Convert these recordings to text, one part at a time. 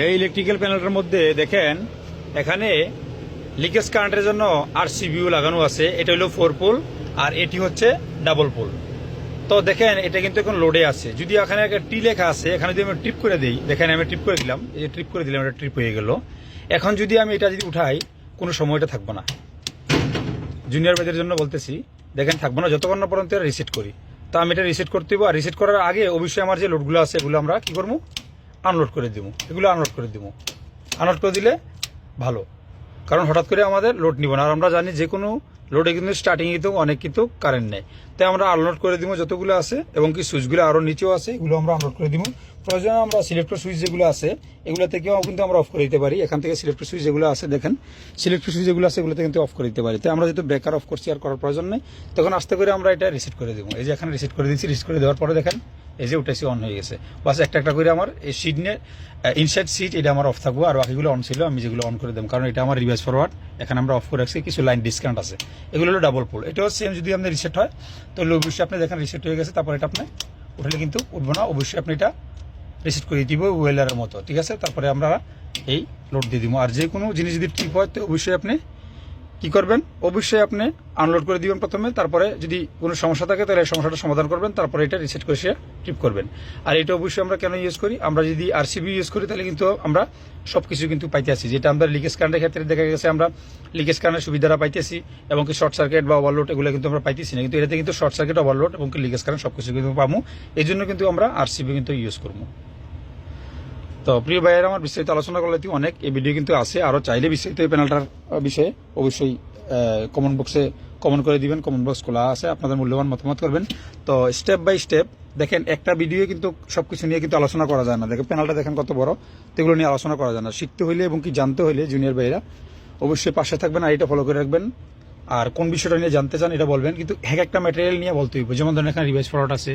এই ইলেকট্রিক্যাল প্যানেলটার মধ্যে দেখেন এখানে লিকেজ কারেন্টের জন্য আরসিবিউ লাগানো আছে। এটা হলো 4 পোল আর এটি হচ্ছে ডাবল পোল। তো দেখেন এটা কিন্তু এখন লোডে আছে। যদি এখানে একটা টি লেখা আছে, এখানে যদি আমি ট্রিপ করে দিই, দেখেন আমি ট্রিপ করে দিলাম, এই যে ট্রিপ করে দিলাম, এটা ট্রিপ হয়ে গেল। এখন যদি আমি এটা যদি উঠাই, কোনো সময়টা থাকবো না। জুনিয়র ভাইদের জন্য বলতেছি, দেখেন থাকবো না যতক্ষণ না পর্যন্ত রিসেট করি। তো আমি এটা রিসেট করতে দেবো, আর রিসেট করার আগে অবশ্যই আমার যে লোডগুলো আছে এগুলো আমরা কি করবো, আনলোড করে দেবো। এগুলো আনলোড করে দেবো, আনলোড করে দিলে ভালো, কারণ হঠাৎ করে আমাদের লোড নিব না। আর আমরা জানি যে কোনো লোডে কিন্তু স্টার্টিং কিন্তু অনেক কিন্তু কারেন্ট নেই, তাই আমরা আনলোড করে দিব যতগুলো আছে, এবং কি সুইচগুলো আরও নিচেও আছে, এগুলো আমরা আনলোড করে দিব। প্রয়োজনে আমরা সিলেক্টর সুইচ যেগুলো আছে এগুলো থেকেও কিন্তু আমরা অফ করে দিতে পারি। এখান থেকে সিলেক্টর সুইচ যেগুলো আছে, দেখেন সিলেক্টর সুইচ যেগুলো আছে এগুলোতে কিন্তু অফ করে দিতে পারি। তাই আমরা যেহেতু ব্রেকার অফ করছি আর করার প্রয়োজন নেই, তখন আস্তে করে আমরা এটা রিসেট করে দেবো। এই যে এখানে রিসেট করে দিচ্ছি, রিসেট করে দেওয়ার পরে দেখেন এই যে উঠেছি, অন হয়ে গেছে। বাস একটা একটা করে আমার এই সিট নিয়ে ইনসাইড সিট এটা আমার অফ থাকবো, আর বাকিগুলো অন ছিল, আমি যেগুলো অন করে দেবো, কারণ এটা আমার রিভার্স ফরওয়ার্ড এখানে আমরা অফ করে রাখছি, কিছু লাইন ডিসকাউন্ট আছে। এগুলো হলো ডাবল পোল। এটাও সেম, যদি আপনার রিসেট হয় তো অবশ্যই আপনি দেখেন রিসেট হয়ে গেছে, তারপর এটা আপনি উঠলে কিন্তু উঠবো না, অবশ্যই আপনি এটা রিসেট করে দিব ওয়েলারের মতো, ঠিক আছে। তারপরে আমরা এই লোড দিয়ে দিব। আর যে কোনো জিনিস যদি ট্রিপ হয় তো অবশ্যই আপনি কি করবেন, অবশ্যই আপনি আনলোড করে দিবেন প্রথমে, তারপরে যদি কোনো সমস্যা থাকে তাহলে এই সমস্যাটা সমাধান করবেন, তারপরে এটা রিসেট করে সে ট্রিপ করবেন। আর এটা অবশ্যই আমরা কেন ইউজ করি, আমরা যদি আরসিবি ইউজ করি তাহলে কিন্তু আমরা সবকিছু কিন্তু পাইতে আসি, যেটা আমরা লিকেজ কারেন্টের ক্ষেত্রে দেখা গেছে আমরা লিকেজ কারেন্টের সুবিধাটা পাইতেছি, এবং কি শর্ট সার্কিট বা ওভারলোড এগুলো কিন্তু আমরা পাইতেছি না, কিন্তু এটাতে কিন্তু শর্ট সার্কিট, ওভারলোড এবং কি লিকেজ কারেন্ট সবকিছু কিন্তু পাবো। এই জন্য কিন্তু আমরা আরসিবি কিন্তু ইউজ করবো। তো প্রিয় ভাইয়ের, আমার বিস্তারিত আলোচনা করলে অনেক এই ভিডিও কিন্তু আছে, আরও চাইলে বিস্তারিত এই প্যানেলটার বিষয়ে অবশ্যই কমেন্ট বক্সে কমেন্ট করে দিবেন। কমেন্ট বক্স খোলা আছে, আপনাদের মূল্যবান মতামত করবেন। তো স্টেপ বাই স্টেপ দেখেন, একটা ভিডিও কিন্তু সবকিছু নিয়ে কিন্তু আলোচনা করা যায় না। দেখেন প্যানেলটা দেখেন কত বড়, তো এগুলো নিয়ে আলোচনা করা যায় না। শিখতে হইলে এবং কি জানতে হইলে জুনিয়র ভাইয়েরা অবশ্যই পাশে থাকবেন, আর এটা ফলো করে রাখবেন। আর কোন বিষয়টা নিয়ে জানতে চান এটা বলবেন, কিন্তু এক একটা ম্যাটেরিয়াল নিয়ে বলতে হইব। যেমন ধরেন এখানে রিভাইস ফরওয়ার্ড আছে,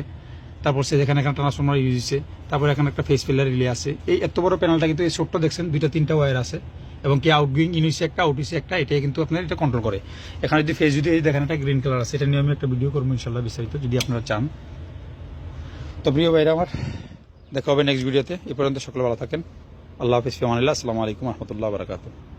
তারপর সে এখানে ট্রান্সফর্মার ইউজ হচ্ছে, তারপর এখানে একটা ফেস ফিলার রিলে আছে। এই এত বড় প্যানেলটা কিন্তু এই ছোট্ট দেখছেন 2-3টা ওয়্যার আছে, এবং কি আউটগোয়িং ইন হচ্ছে একটা, আউট হচ্ছে একটা, এটাই কিন্তু আপনার এটা কন্ট্রোল করে। এখানে যদি ফেস যদি দেখেন একটা গ্রিন কালার আছে, এটা নিয়ে আমি একটা ভিডিও করবো ইনশাল্লাহ বিস্তারিত, যদি আপনারা চান। তো প্রিয় ভাইরা আমার, দেখা হবে নেক্সট ভিডিওতে। এই পর্যন্ত সকলে ভালো থাকেন। আল্লাহ হাফিজ, ফি আমানিল্লাহ। আসসালামু আলাইকুম রহমতুল্লাহ বারাকাতুহু।